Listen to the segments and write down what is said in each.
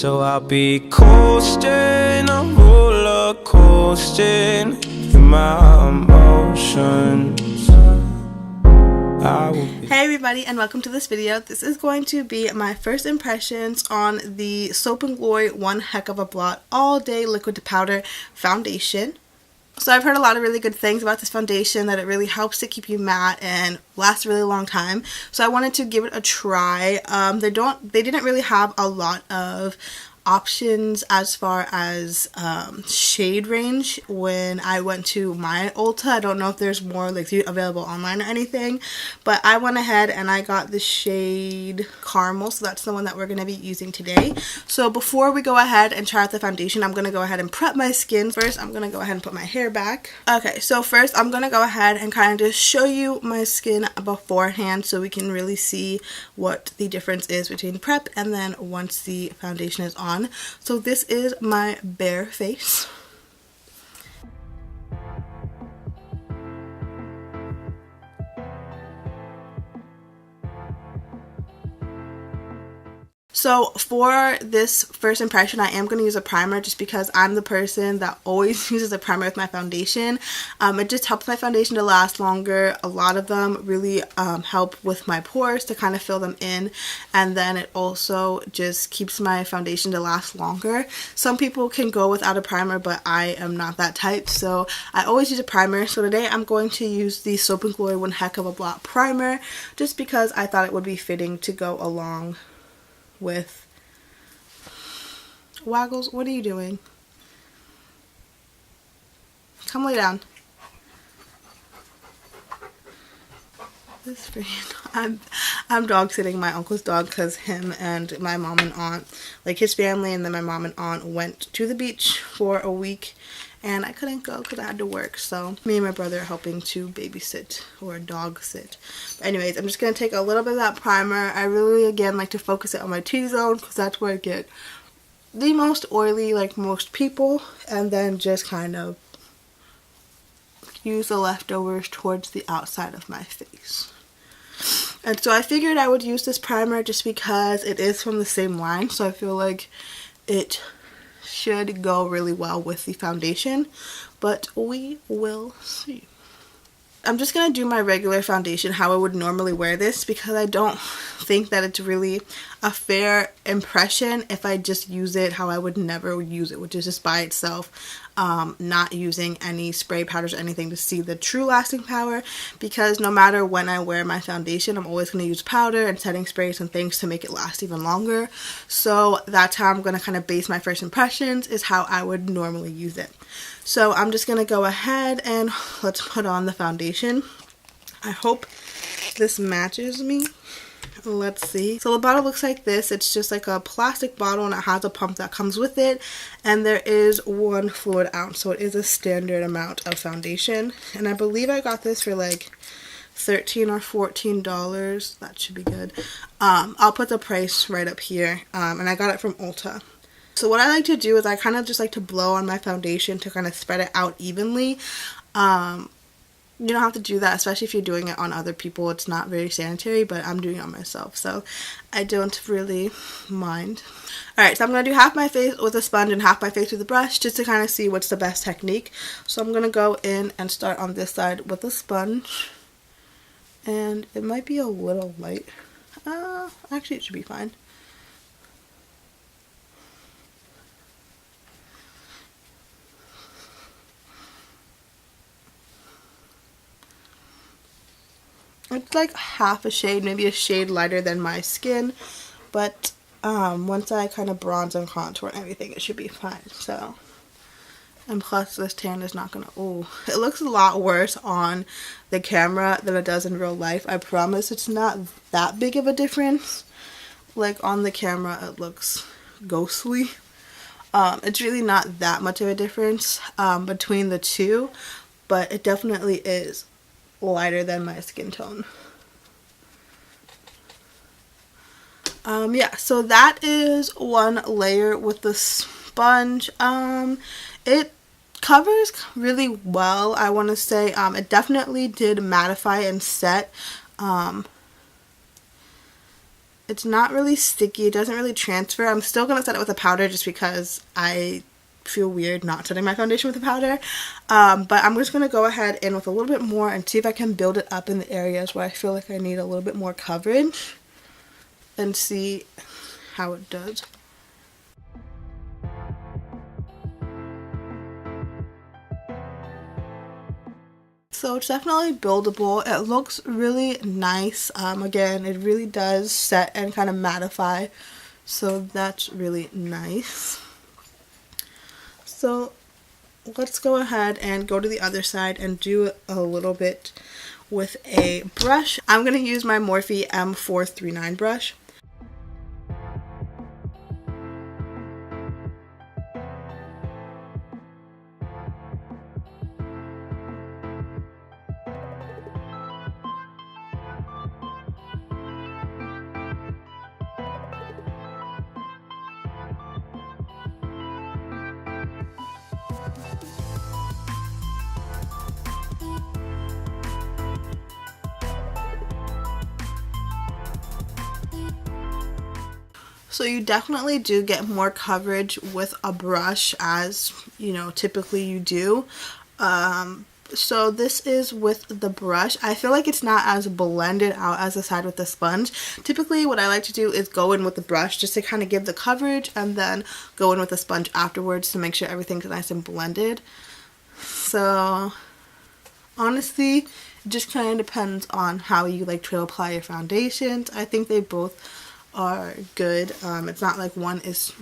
So I'll be coasting, I'm roller coasting through my emotions. Hey everybody, and welcome to this video. This is going to be my first impressions on the Soap & Glory One Heck of a Blot All Day Liquid to Powder Foundation. So I've heard a lot of really good things about this foundation, that it really helps to keep you matte and lasts a really long time. So I wanted to give it a try. They didn't really have a lot of options as far as shade range when I went to my Ulta. I don't know if there's more like available online or anything, but I went ahead and I got the shade Caramel, so that's the one that we're going to be using today. So before we go ahead and try out the foundation, I'm going to go ahead and prep my skin. First, I'm going to go ahead and put my hair back. Okay, so first I'm going to go ahead and kind of just show you my skin beforehand so we can really see what the difference is between prep and then once the foundation is on. So this is my bare face. So for this first impression, I am going to use a primer just because I'm the person that always uses a primer with my foundation. It just helps my foundation to last longer. A lot of them really help with my pores to kind of fill them in, and then it also just keeps my foundation to last longer. Some people can go without a primer, but I am not that type, so I always use a primer. So today I'm going to use the Soap & Glory One Heck of a Blot primer just because I thought it would be fitting to go along with Waggles. What are you doing? Come lay down. This freaking I'm dog sitting my uncle's dog because him and my mom and aunt, like his family and then my mom and aunt, went to the beach for a week and I couldn't go because I had to work, so me and my brother are helping to babysit or dog sit. But anyways, I'm just going to take a little bit of that primer. I really, again, like to focus it on my T-zone because that's where I get the most oily, like most people, and then just kind of use the leftovers towards the outside of my face. And so I figured I would use this primer just because it is from the same line, so I feel like it should go really well with the foundation, but we will see. I'm just going to do my regular foundation how I would normally wear this because I don't think that it's really a fair impression if I just use it how I would never use it, which is just by itself, not using any spray powders or anything to see the true lasting power, because no matter when I wear my foundation, I'm always going to use powder and setting sprays and things to make it last even longer. So that's how I'm going to kind of base my first impressions, is how I would normally use it. So I'm just going to go ahead and let's put on the foundation. I hope this matches me. Let's see. So the bottle looks like this. It's just like a plastic bottle and it has a pump that comes with it. And there is 1 fluid ounce. So it is a standard amount of foundation. And I believe I got this for like $13 or $14. That should be good. I'll put the price right up here. And I got it from Ulta. So what I like to do is I kind of just like to blow on my foundation to kind of spread it out evenly. You don't have to do that, especially if you're doing it on other people. It's not very sanitary, but I'm doing it on myself, so I don't really mind. Alright, so I'm going to do half my face with a sponge and half my face with a brush just to kind of see what's the best technique. So I'm going to go in and start on this side with a sponge. And it might be a little light. Actually, it should be fine. It's like half a shade, maybe a shade lighter than my skin, but once I kind of bronze and contour and everything, it should be fine. So, and plus this tan is not gonna, it looks a lot worse on the camera than it does in real life. I promise it's not that big of a difference. Like on the camera it looks ghostly. It's really not that much of a difference between the two, but it definitely is lighter than my skin tone. Yeah, so that is one layer with the sponge. It covers really well, I want to say. It definitely did mattify and set. It's not really sticky. It doesn't really transfer. I'm still going to set it with a powder just because I feel weird not setting my foundation with a powder. But I'm just going to go ahead in with a little bit more and see if I can build it up in the areas where I feel like I need a little bit more coverage and see how it does. So it's definitely buildable. It looks really nice. Again, it really does set and kind of mattify, so that's really nice. So let's go ahead and go to the other side and do a little bit with a brush. I'm going to use my Morphe M439 brush. So you definitely do get more coverage with a brush, as you know, typically you do. So this is with the brush. I feel like it's not as blended out as the side with the sponge. Typically what I like to do is go in with the brush just to kind of give the coverage, and then go in with the sponge afterwards to make sure everything's nice and blended. So honestly, it just kind of depends on how you like to apply your foundations. I think they both are good. It's not like one is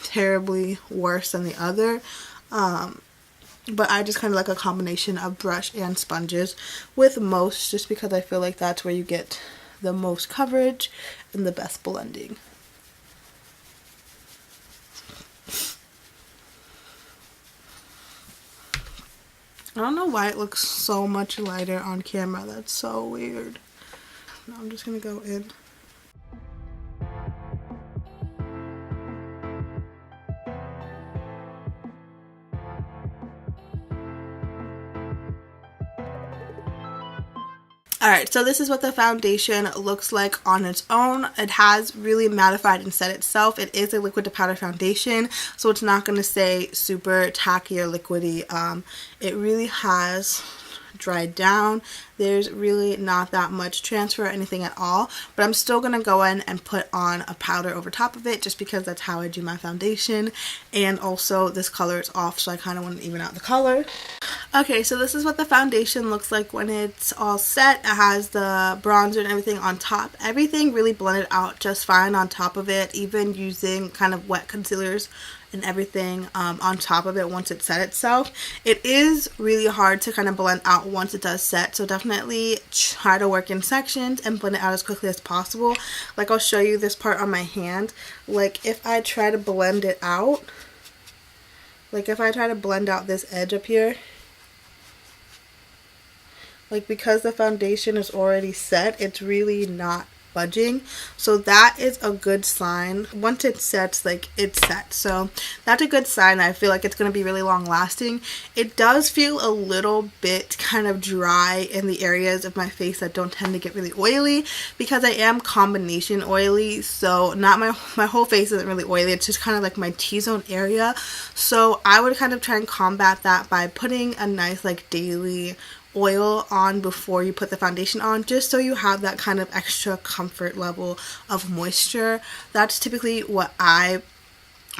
terribly worse than the other, but I just kind of like a combination of brush and sponges with most, just because I feel like that's where you get the most coverage and the best blending. I don't know why it looks so much lighter on camera. That's so weird. Now I'm just gonna go in. Alright, so this is what the foundation looks like on its own. It has really mattified and set itself. It is a liquid to powder foundation, so it's not going to stay super tacky or liquidy. It really has dried down. There's really not that much transfer or anything at all, but I'm still going to go in and put on a powder over top of it just because that's how I do my foundation. And also this color is off, so I kind of want to even out the color. Okay, so this is what the foundation looks like when it's all set. It has the bronzer and everything on top. Everything really blended out just fine on top of it, even using kind of wet concealers and everything on top of it once it set itself. It is really hard to kind of blend out once it does set, so definitely try to work in sections and blend it out as quickly as possible. Like, I'll show you this part on my hand. Like, if I try to blend it out, like if I try to blend out this edge up here, like, because the foundation is already set, it's really not budging. So that is a good sign. Once it sets, like, it's set. So that's a good sign. I feel like it's going to be really long lasting. It does feel a little bit kind of dry in the areas of my face that don't tend to get really oily, because I am combination oily. So not my whole face isn't really oily. It's just kind of like my T-zone area. So I would kind of try and combat that by putting a nice like daily oil on before you put the foundation on, just so you have that kind of extra comfort level of moisture. That's typically what I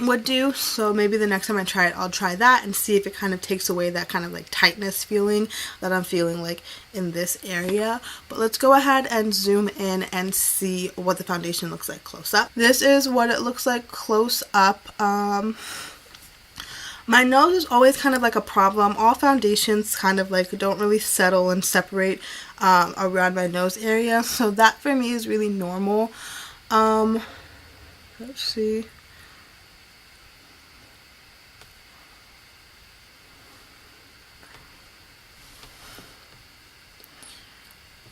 would do. So maybe the next time I try it, I'll try that and see if it kind of takes away that kind of like tightness feeling that I'm feeling like in this area. But let's go ahead and zoom in and see what the foundation looks like close up. This is what it looks like close up. My nose is always kind of like a problem. All foundations kind of like don't really settle and separate around my nose area. So that for me is really normal. Let's see.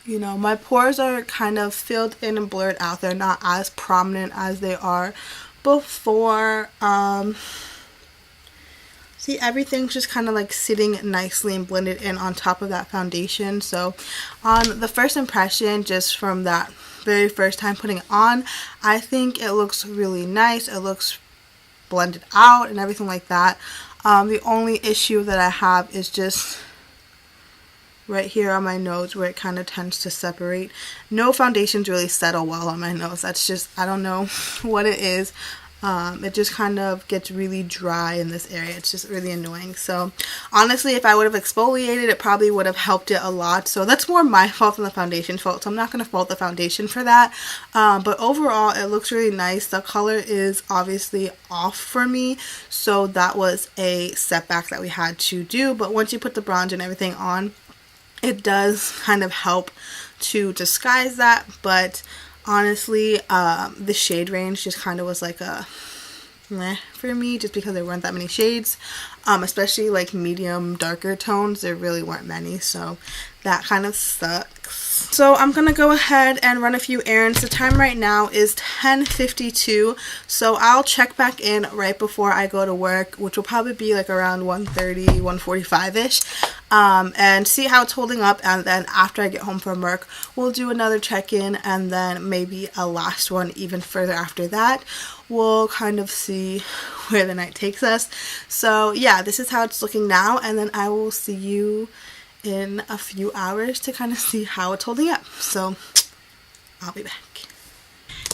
You know, my pores are kind of filled in and blurred out. They're not as prominent as they are before. See, everything's just kind of like sitting nicely and blended in on top of that foundation. So on the first impression, just from that very first time putting it on, I think it looks really nice. It looks blended out and everything like that. The only issue that I have is just right here on my nose where it kind of tends to separate. No foundations really settle well on my nose. That's just, I don't know what it is. It just kind of gets really dry in this area. It's just really annoying. So honestly, if I would have exfoliated, it probably would have helped it a lot. So that's more my fault than the foundation's fault. So I'm not going to fault the foundation for that. But overall, it looks really nice. The color is obviously off for me. So that was a setback that we had to do. But once you put the bronze and everything on, it does kind of help to disguise that. But honestly, the shade range just kind of was like a meh for me, just because there weren't that many shades, especially like medium darker tones. There really weren't many, so that kind of sucks. So I'm gonna go ahead and run a few errands. The time right now is 10:52, so I'll check back in right before I go to work, which will probably be like around 1:30, 1:45ish, and see how it's holding up. And then after I get home from work, we'll do another check-in, and then maybe a last one even further after that. We'll kind of see where the night takes us. So yeah, this is how it's looking now, and then I will see you in a few hours to kind of see how it's holding up. So I'll be back.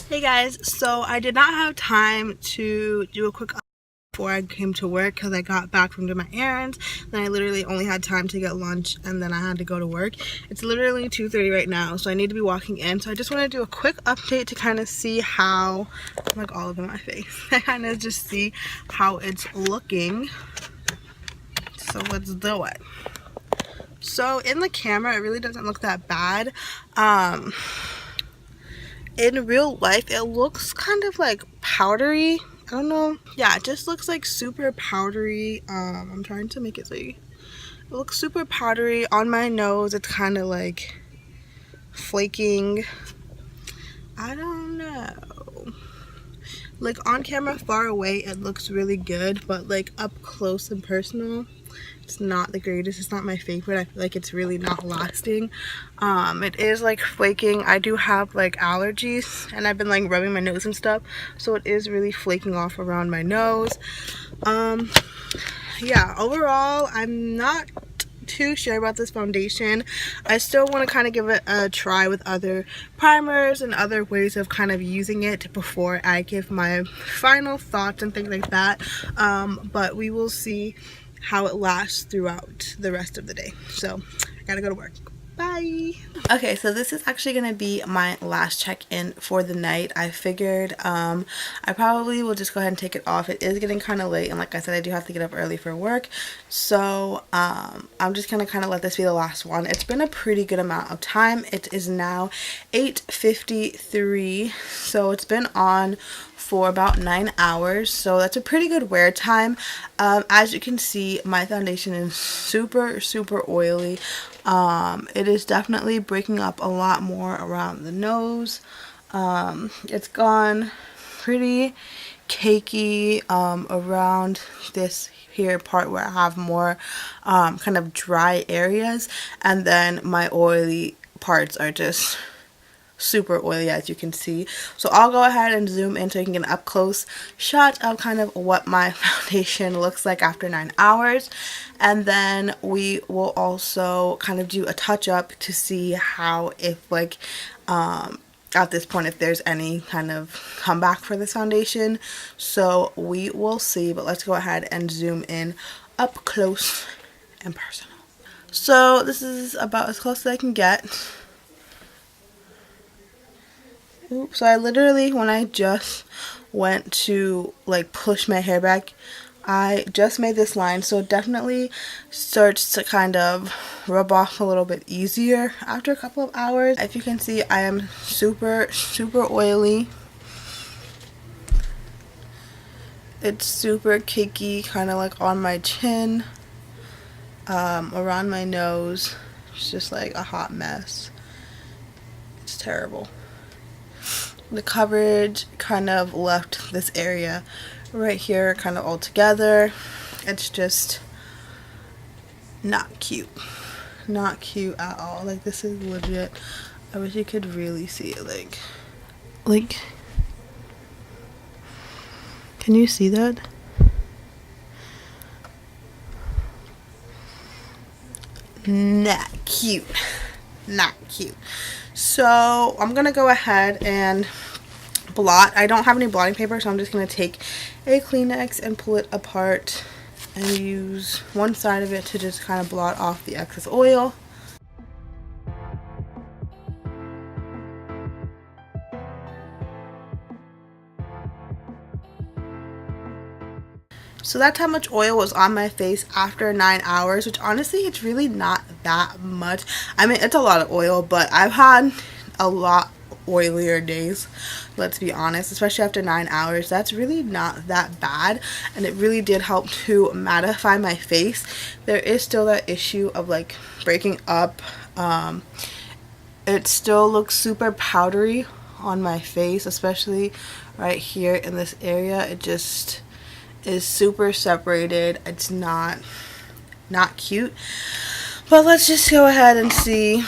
Hey guys, so I did not have time to do a quick update before I came to work because I got back from doing my errands. Then I literally only had time to get lunch, and then I had to go to work. It's literally 2:30 right now, so I need to be walking in. So I just want to do a quick update to kind of see how, like all over my face, I kind of just see how it's looking. So let's do it. So in the camera, it really doesn't look that bad. In real life, it looks kind of like powdery. I don't know. Yeah, it just looks like super powdery. I'm trying to make it so it looks super powdery. On my nose, it's kind of like flaking. I don't know. Like on camera far away, it looks really good, but like up close and personal, it's not the greatest. It's not my favorite. I feel like it's really not lasting. It is like flaking. I do have like allergies, and I've been like rubbing my nose and stuff, so it is really flaking off around my nose. Yeah, overall, I'm not too sure about this foundation. I still want to kind of give it a try with other primers and other ways of kind of using it before I give my final thoughts and things like that. But we will see how it lasts throughout the rest of the day. So I gotta go to work. Bye. Okay, so this is actually gonna be my last check-in for the night. I figured I probably will just go ahead and take it off. It is getting kind of late, and like I said, I do have to get up early for work. So I'm just gonna kind of let this be the last one. It's been a pretty good amount of time. It is now 8:53, so it's been on for about 9 hours, so that's a pretty good wear time. As you can see, my foundation is super oily. It is definitely breaking up a lot more around the nose. It's gone pretty cakey around this here part where I have more kind of dry areas, and then my oily parts are just super oily, as you can see. So I'll go ahead and zoom in so you can get an up close shot of kind of what my foundation looks like after 9 hours, and then we will also kind of do a touch up to see how, if like at this point, if there's any kind of comeback for this foundation. So we will see, but let's go ahead and zoom in up close and personal. So this is about as close as I can get. Oops, so I literally, when I just went to like push my hair back, I just made this line, so it definitely starts to kind of rub off a little bit easier after a couple of hours. If you can see, I am super oily. It's super cakey, kind of like on my chin, around my nose. It's just like a hot mess. It's terrible. The coverage kind of left this area right here kind of all together, It's just not cute. Not cute at all. Like, this is legit. I wish you could really see it. Like, can you see that? Not cute. Not cute. So I'm gonna go ahead and blot. I don't have any blotting paper, so I'm just gonna take a Kleenex and pull it apart and use one side of it to just kind of blot off the excess oil. So that's how much oil was on my face after 9 hours, which honestly, it's really not that much. I mean, it's a lot of oil, but I've had a lot oilier days, let's be honest, especially after 9 hours. That's really not that bad, and it really did help to mattify my face. There is still that issue of like breaking up. It still looks super powdery on my face, especially right here in this area. It just is super separated. It's not cute. But let's just go ahead and see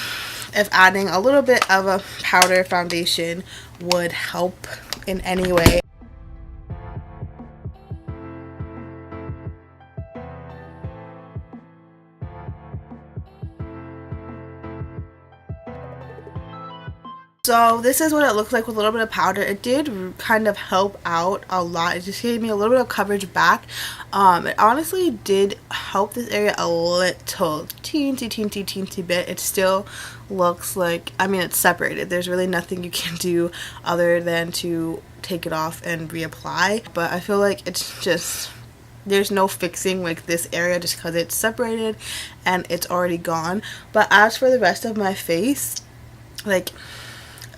if adding a little bit of a powder foundation would help in any way. So this is what it looks like with a little bit of powder. It did kind of help out a lot. It just gave me a little bit of coverage back. It honestly did help this area a little, teensy bit. It still looks like, I mean, it's separated. There's really nothing you can do other than to take it off and reapply. But I feel like it's just, there's no fixing like this area just because it's separated and it's already gone. But as for the rest of my face, like,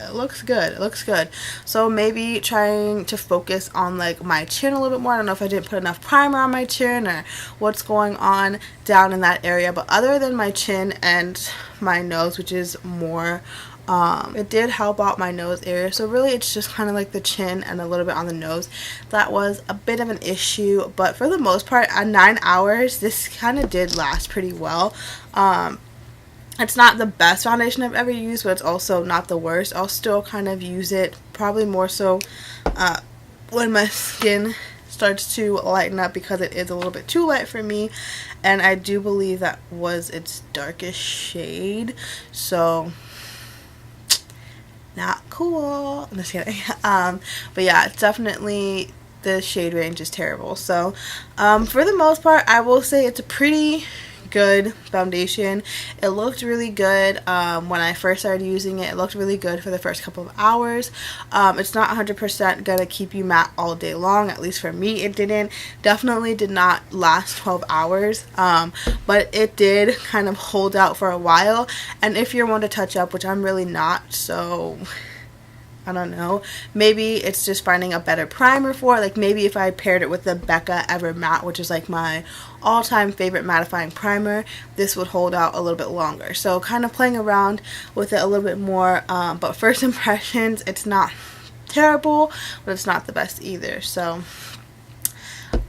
it looks good. It looks good. So maybe trying to focus on like my chin a little bit more. I don't know if I didn't put enough primer on my chin or what's going on down in that area. But other than my chin and my nose, which is more, it did help out my nose area. So really it's just kind of like the chin and a little bit on the nose. That was a bit of an issue. But for the most part, at 9 hours, this kind of did last pretty well. It's not the best foundation I've ever used, but it's also not the worst. I'll still kind of use it, probably more so when my skin starts to lighten up, because it is a little bit too light for me. And I do believe that was its darkest shade. So, not cool. I'm just kidding. But yeah, it's definitely, the shade range is terrible. So, for the most part, I will say it's a pretty good foundation. It looked really good when I first started using it. It looked really good for the first couple of hours. It's not 100% gonna keep you matte all day long. At least for me, it didn't. Definitely did not last 12 hours, but it did kind of hold out for a while. And if you're one to touch up, which I'm really not, so I don't know, maybe it's just finding a better primer for it. Like maybe if I paired it with the Becca Ever Matte, which is like my all-time favorite mattifying primer, this would hold out a little bit longer. So kind of playing around with it a little bit more, but first impressions, it's not terrible, but it's not the best either. So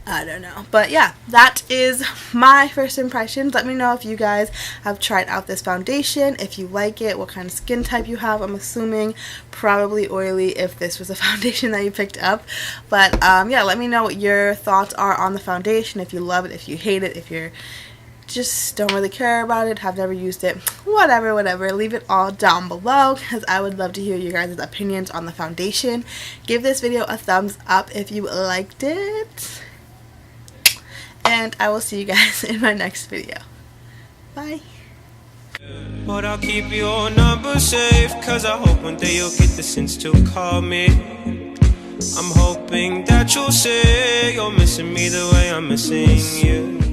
I don't know. But yeah, that is my first impressions. Let me know if you guys have tried out this foundation, if you like it, what kind of skin type you have. I'm assuming probably oily if this was a foundation that you picked up. But yeah, let me know what your thoughts are on the foundation, if you love it, if you hate it, if you're just don't really care about it, have never used it, whatever. Leave it all down below, because I would love to hear you guys' opinions on the foundation. Give this video a thumbs up if you liked it. And I will see you guys in my next video. Bye. But I'll keep your number safe, cause I hope one day you'll get the sense to call me. I'm hoping that you'll say you're missing me the way I'm missing you.